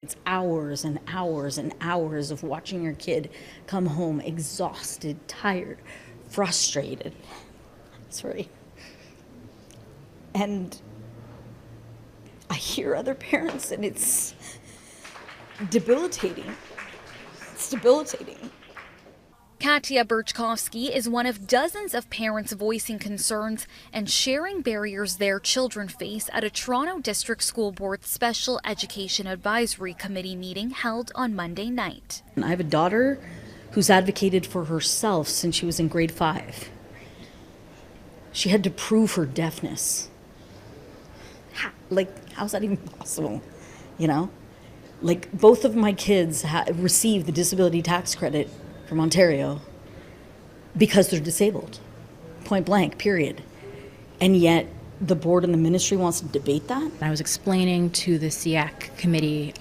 It's hours and hours and hours of watching your kid come home exhausted, tired, frustrated. Sorry. And I hear other parents and it's debilitating. It's debilitating. Katya Burchkovsky is one of dozens of parents voicing concerns and sharing barriers their children face at a Toronto District School Board Special Education Advisory Committee meeting held on Monday night. I have a daughter who's advocated for herself since she was in grade 5. She had to prove her deafness. How's that even possible? You know? Like, both of my kids received the disability tax credit from Ontario because they're disabled, point blank, period. And yet the board and the ministry wants to debate that. I was explaining to the SEAC committee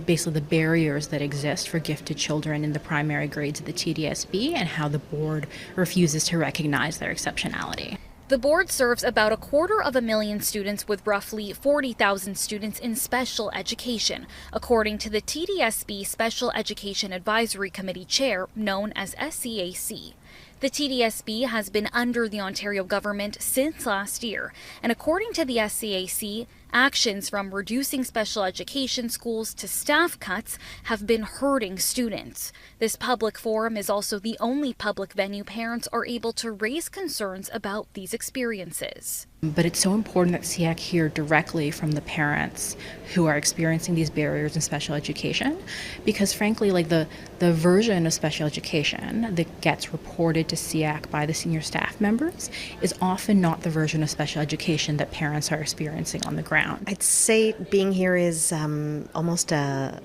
basically the barriers that exist for gifted children in the primary grades of the TDSB and how the board refuses to recognize their exceptionality. The board serves about 250,000 students with roughly 40,000 students in special education, according to the TDSB Special Education Advisory Committee Chair, known as SEAC. The TDSB has been under the Ontario government since last year, and according to the SEAC, actions from reducing special education schools to staff cuts have been hurting students. This public forum is also the only public venue parents are able to raise concerns about these experiences. But it's so important that SEAC hear directly from the parents who are experiencing these barriers in special education, because frankly, like the version of special education that gets reported to SEAC by the senior staff members is often not the version of special education that parents are experiencing on the ground. I'd say being here is almost out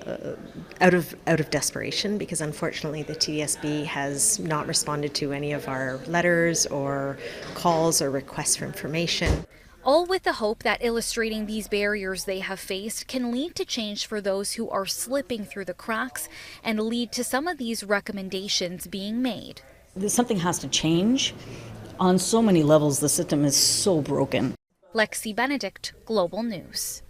of desperation, because unfortunately the TDSB has not responded to any of our letters or calls or requests for information. All with the hope that illustrating these barriers they have faced can lead to change for those who are slipping through the cracks and lead to some of these recommendations being made. Something has to change. On so many levels, the system is so broken. Lexy Benedict, Global News.